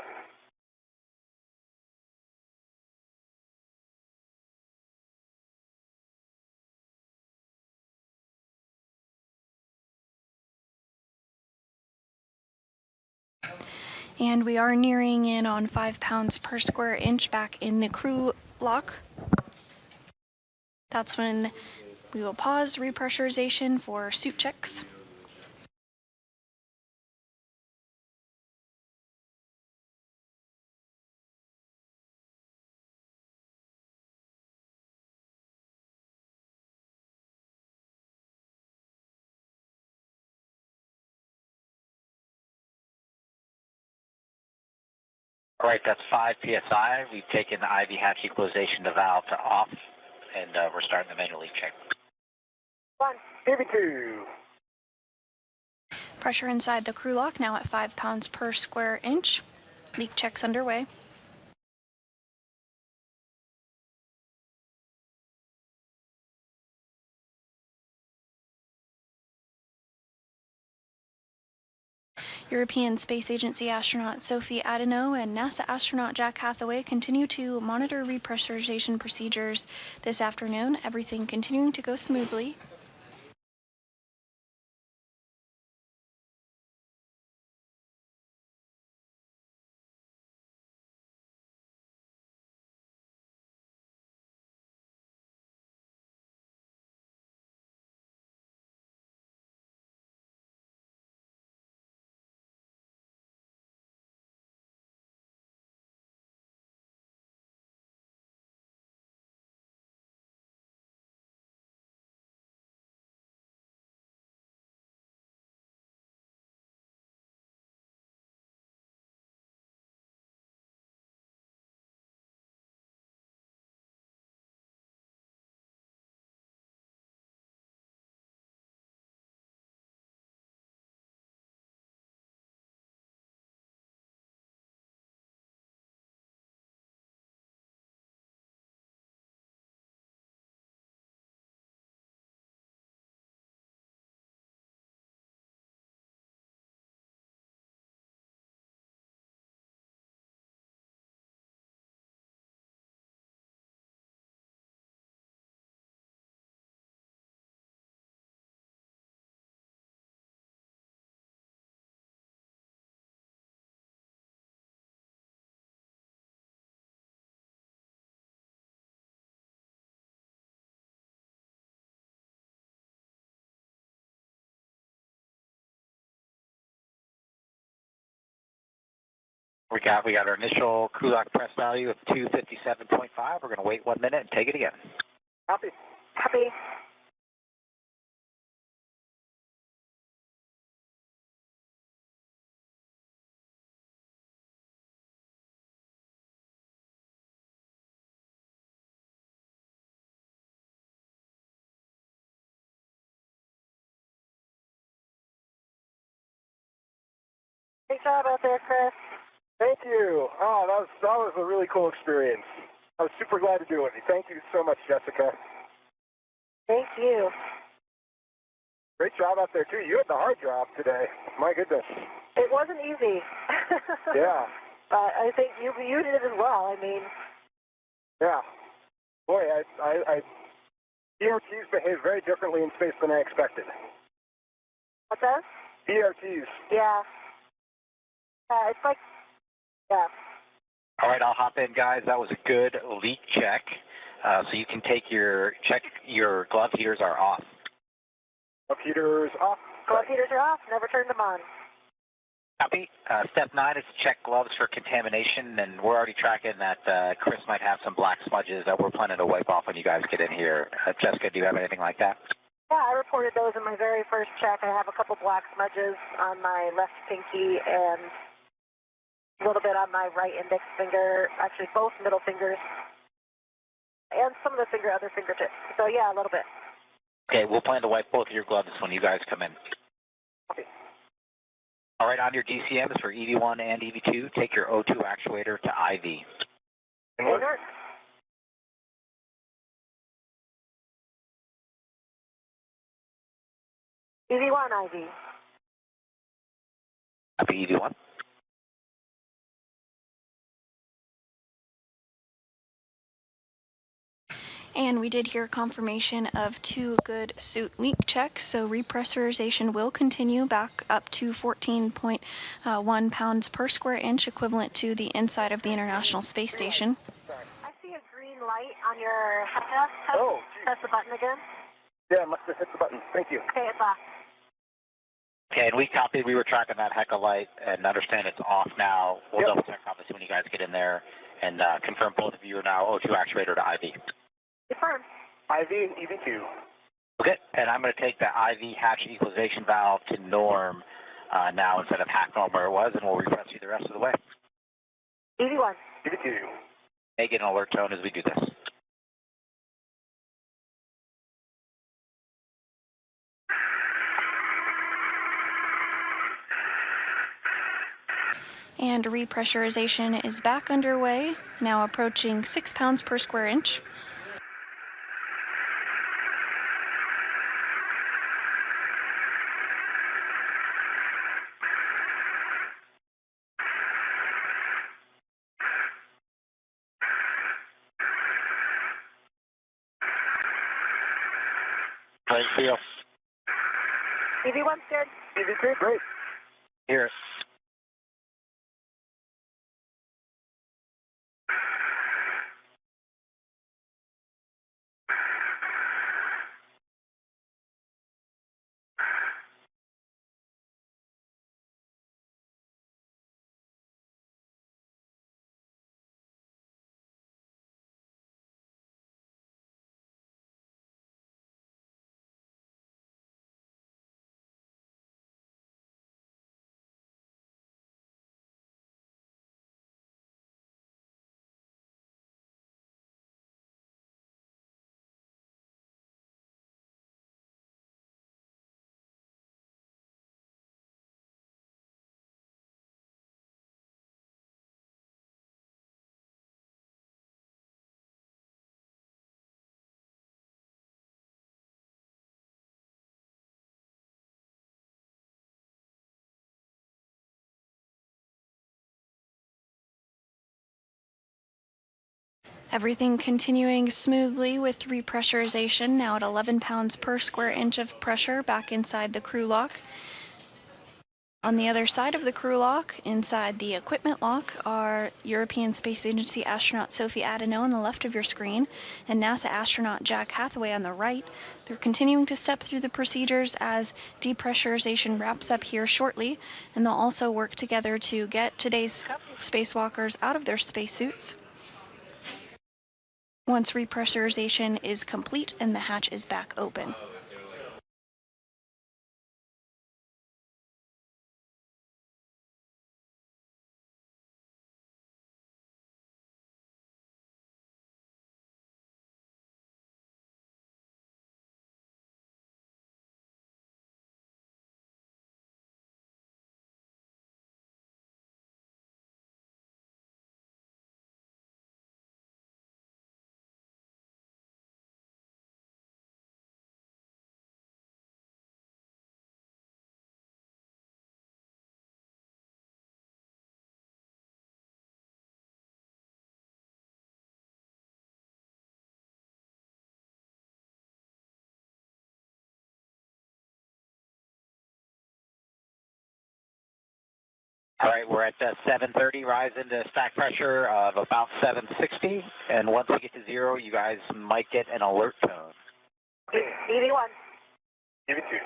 And we are nearing in on 5 pounds per square inch back in the crew lock. That's when we will pause repressurization for suit checks. All right, that's 5 PSI. We've taken the IV hatch equalization valve to off, and we're starting the manual leak check. TV2. Pressure inside the crew lock now at 5 pounds per square inch. Leak checks underway. European Space Agency astronaut Sophie Adeno and NASA astronaut Jack Hathaway continue to monitor repressurization procedures this afternoon, everything continuing to go smoothly. We got our initial crew lock press value of 257.5. We're going to wait 1 minute and take it again. Copy. Copy. Great job out there, Chris. Thank you. Oh, that was a really cool experience. I was super glad to do it with you. Thank you so much, Jessica. Thank you. Great job out there, too. You had the hard job today. My goodness. It wasn't easy. Yeah. But I think you did it as well. I mean, Yeah. Boy, ERTs behave very differently in space than I expected. what's that? ERTs. Yeah. It's like, yeah. All right, I'll hop in, guys. That was a good leak check. So you can check your glove heaters are off. Glove heaters off. Glove heaters are off. Never turned them on. Copy. Step 9 is to check gloves for contamination, and we're already tracking that Chris might have some black smudges that we're planning to wipe off when you guys get in here. Jessica, do you have anything like that? Yeah, I reported those in my very first check. I have a couple black smudges on my left pinky and a little bit on my right index finger, actually both middle fingers, and some of the other fingertips. So yeah, a little bit. Okay, we'll plan to wipe both of your gloves when you guys come in. Okay. All right, on your DCMs for EV1 and EV2, take your O2 actuator to IV. Inert. EV1 IV. Copy, EV1. And we did hear confirmation of 2 good suit leak checks, so repressurization will continue back up to 14.1 pounds per square inch, equivalent to the inside of the International Space Station. I see a green light on your headset. Press the button again. Yeah, I must have hit the button. Thank you. Okay, it's off. Okay, and we copied. We were tracking that HECA light and understand it's off now. We'll double check obviously when you guys get in there and confirm both of you are now O2 actuator to IV. Confirm. IV and EV2. Okay, and I'm going to take the IV hatch equalization valve to norm now instead of half norm where it was, and we'll repress you the rest of the way. EV1. EV2. Make an alert tone as we do this. And repressurization is back underway, now approaching 6 pounds per square inch. Great deal. EV1's good. EV2, great. Here. Everything continuing smoothly with repressurization, now at 11 pounds per square inch of pressure back inside the crew lock. On the other side of the crew lock, inside the equipment lock, are European Space Agency astronaut Sophie Adeno on the left of your screen and NASA astronaut Jack Hathaway on the right. They're continuing to step through the procedures as depressurization wraps up here shortly, and they'll also work together to get today's spacewalkers out of their spacesuits once repressurization is complete and the hatch is back open. All right, we're at 730, rise into stack pressure of about 760, and once we get to zero, you guys might get an alert tone. EV1. EV2.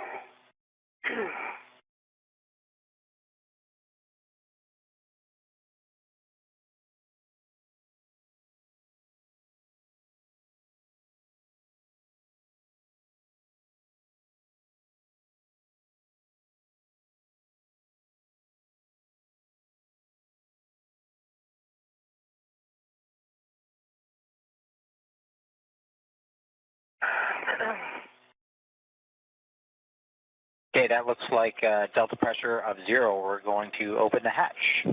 Okay, that looks like delta pressure of 0. We're going to open the hatch.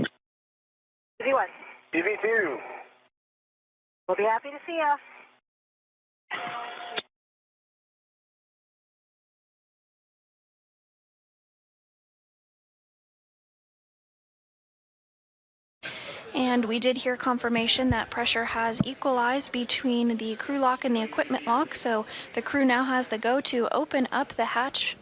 EV1. EV2. We'll be happy to see you. And we did hear confirmation that pressure has equalized between the crew lock and the equipment lock, so the crew now has the go to open up the hatch.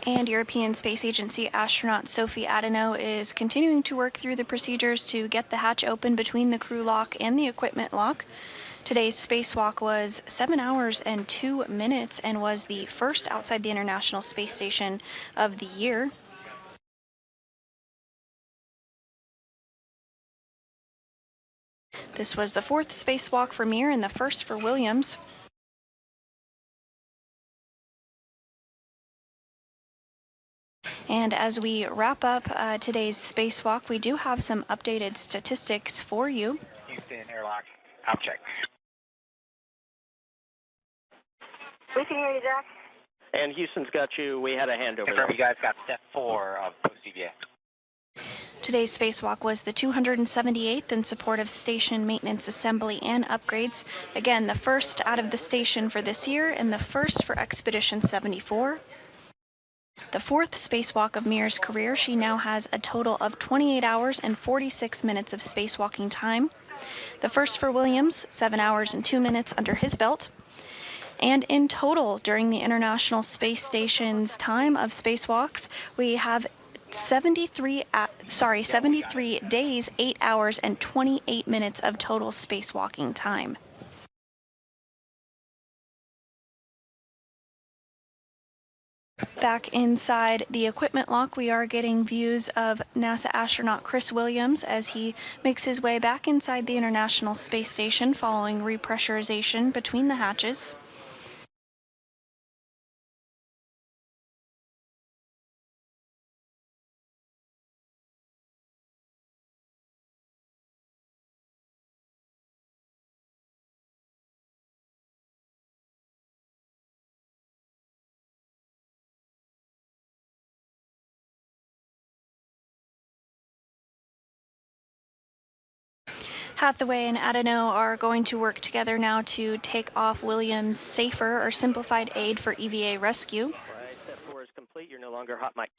And European Space Agency astronaut Sophie Adeno is continuing to work through the procedures to get the hatch open between the crew lock and the equipment lock. Today's spacewalk was 7 hours and 2 minutes and was the first outside the International Space Station of the year. This was the 4th spacewalk for Mir and the 1st for Williams. And as we wrap up today's spacewalk, we do have some updated statistics for you. Houston, airlock, object. We can hear you, Jack. And Houston's got you. We had a handover. Confirm you guys got step 4 of post-EVA. Today's spacewalk was the 278th in support of station maintenance, assembly, and upgrades. Again, the first out of the station for this year and the first for Expedition 74. The 4th spacewalk of Mir's career. She now has a total of 28 hours and 46 minutes of spacewalking time. The first for Williams, 7 hours and 2 minutes under his belt. And in total, during the International Space Station's time of spacewalks, we have 73 days, 8 hours, and 28 minutes of total spacewalking time. Back inside the equipment lock, we are getting views of NASA astronaut Chris Williams as he makes his way back inside the International Space Station following repressurization between the hatches. Hathaway and Adeno are going to work together now to take off Williams' safer or simplified aid for EVA rescue. All right, step 4 is complete. You're no longer hot mic.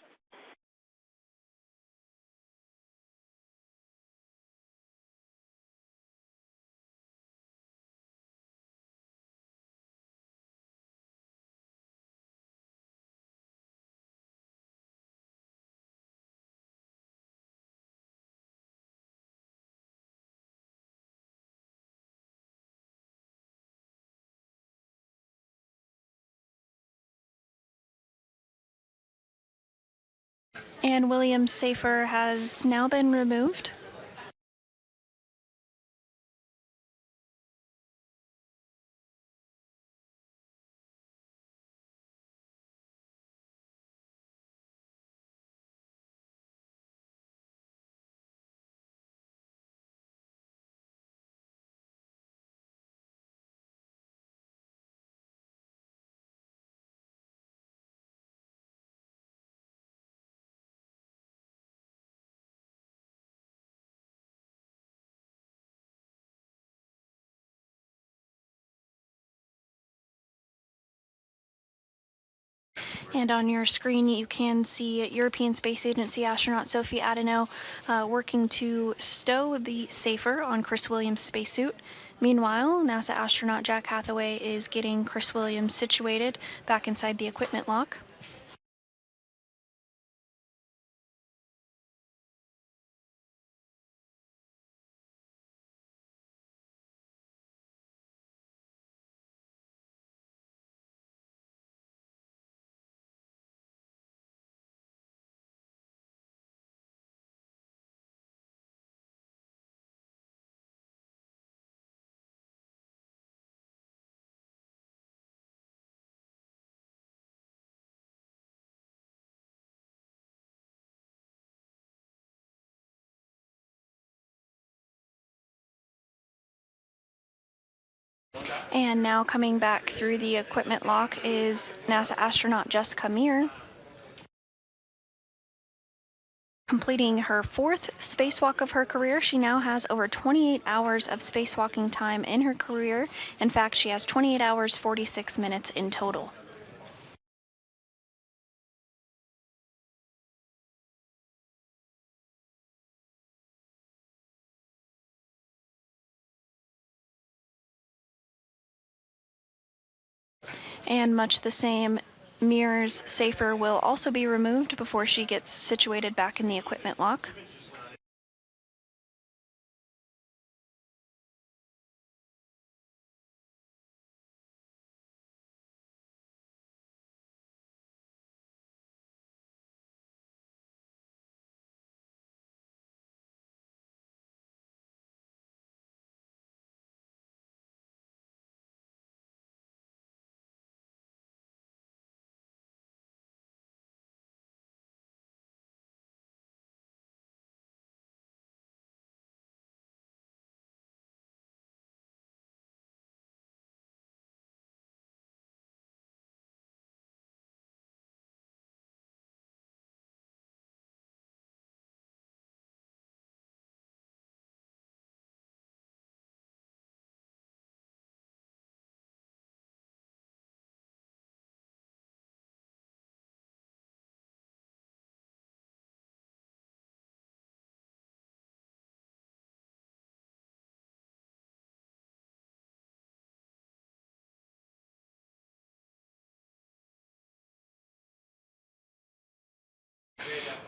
And Williams' safer has now been removed. And on your screen, you can see European Space Agency astronaut Sophie Adeno working to stow the safer on Chris Williams' spacesuit. Meanwhile, NASA astronaut Jack Hathaway is getting Chris Williams situated back inside the equipment lock. And now coming back through the equipment lock is NASA astronaut Jessica Meir, completing her 4th spacewalk of her career. She now has over 28 hours of spacewalking time in her career. In fact, she has 28 hours, 46 minutes in total. And much the same, Meir's safer will also be removed before she gets situated back in the equipment lock.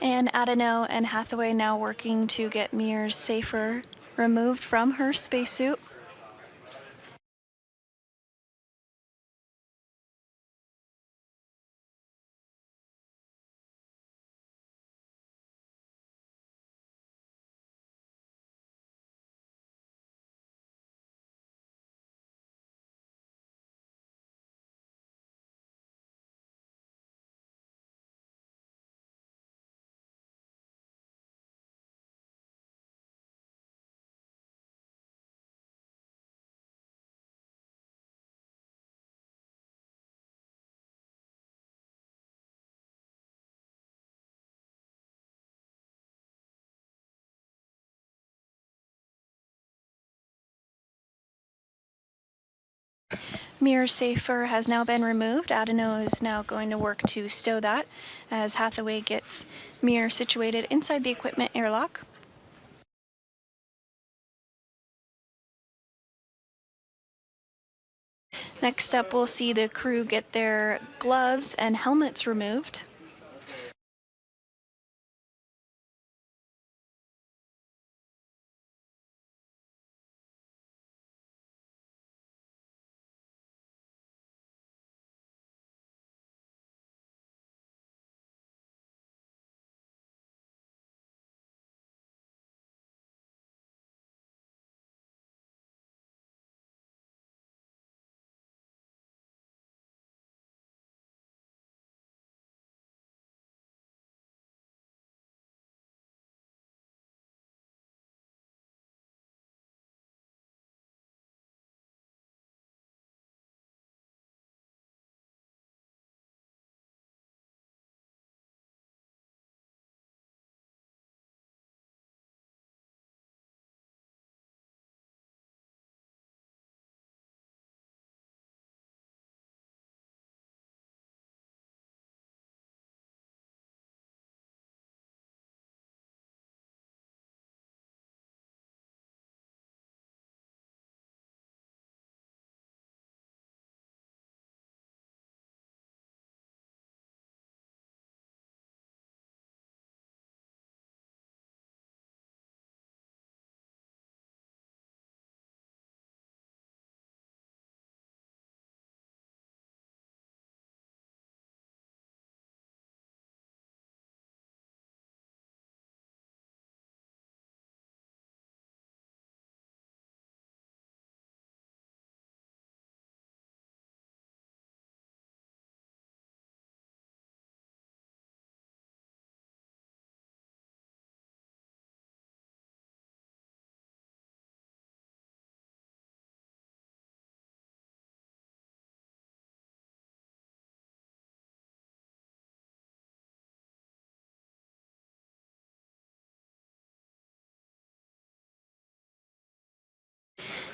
And Adeno and Hathaway now working to get Meir's safer removed from her spacesuit. Meir's safer has now been removed. Adeno is now going to work to stow that as Hathaway gets Meir situated inside the equipment airlock. Next up, we'll see the crew get their gloves and helmets removed.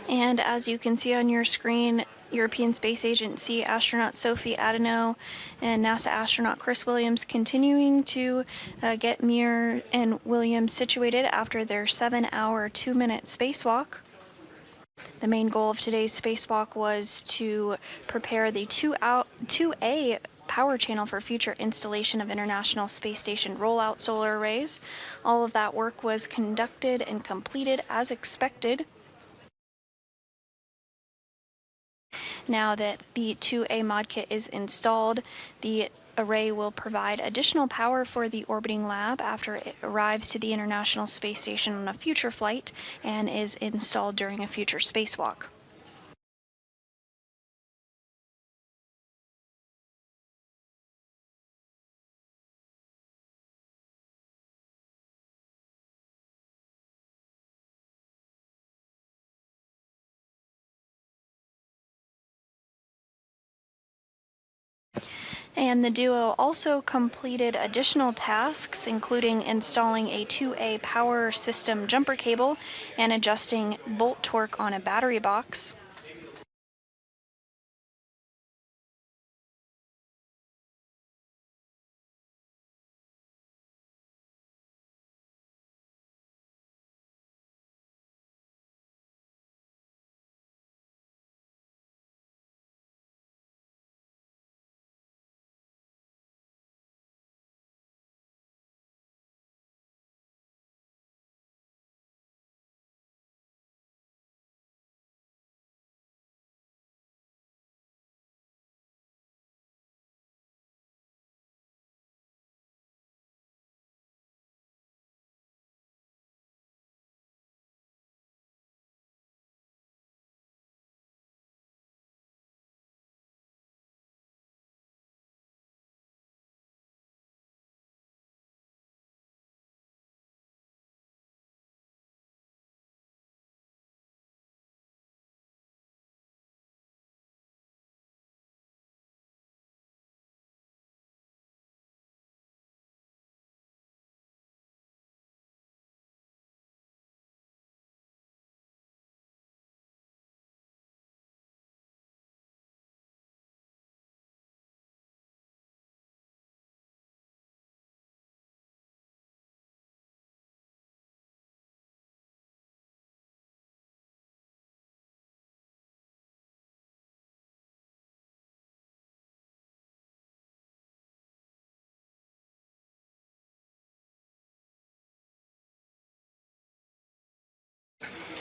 And as you can see on your screen, European Space Agency astronaut Sophie Adeno and NASA astronaut Chris Williams continuing to get Meir and Williams situated after their 7-hour, 2-minute spacewalk. The main goal of today's spacewalk was to prepare the 2A power channel for future installation of International Space Station rollout solar arrays. All of that work was conducted and completed as expected. Now that the 2A mod kit is installed, the array will provide additional power for the orbiting lab after it arrives to the International Space Station on a future flight and is installed during a future spacewalk. And the duo also completed additional tasks, including installing a 2A power system jumper cable and adjusting bolt torque on a battery box.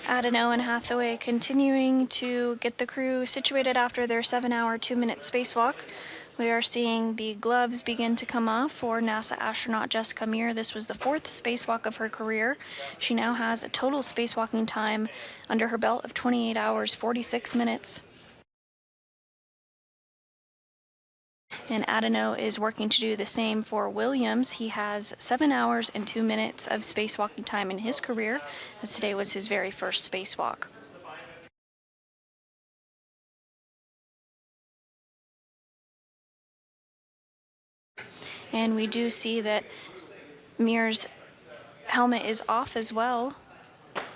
Adeno and Hathaway continuing to get the crew situated after their 7-hour, 2-minute spacewalk. We are seeing the gloves begin to come off for NASA astronaut Jessica Meir. This was the 4th spacewalk of her career. She now has a total spacewalking time under her belt of 28 hours, 46 minutes. And Adeno is working to do the same for Williams. He has 7 hours and 2 minutes of spacewalking time in his career, as today was his very first spacewalk. And we do see that Meir's helmet is off as well,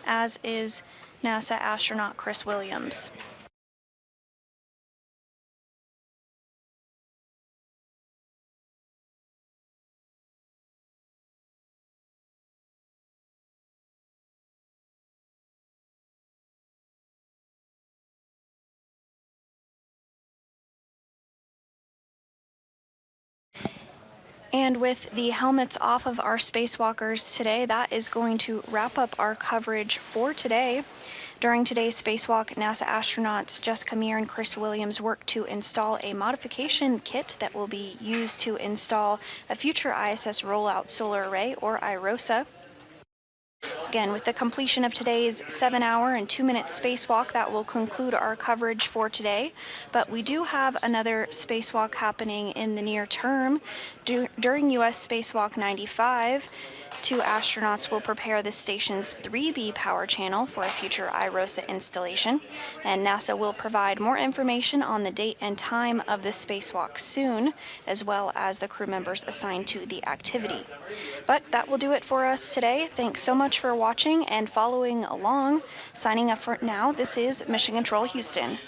as is NASA astronaut Chris Williams. And with the helmets off of our spacewalkers today, that is going to wrap up our coverage for today. During today's spacewalk, NASA astronauts Jessica Meir and Chris Williams worked to install a modification kit that will be used to install a future ISS rollout solar array, or IROSA. Again, with the completion of today's 7-hour and 2-minute spacewalk, that will conclude our coverage for today. But we do have another spacewalk happening in the near term. During U.S. Spacewalk 95, 2 astronauts will prepare the station's 3B power channel for a future IROSA installation, and NASA will provide more information on the date and time of the spacewalk soon, as well as the crew members assigned to the activity. But that will do it for us today. Thanks so much for watching and following along. Signing up for now, this is Mission Control Houston.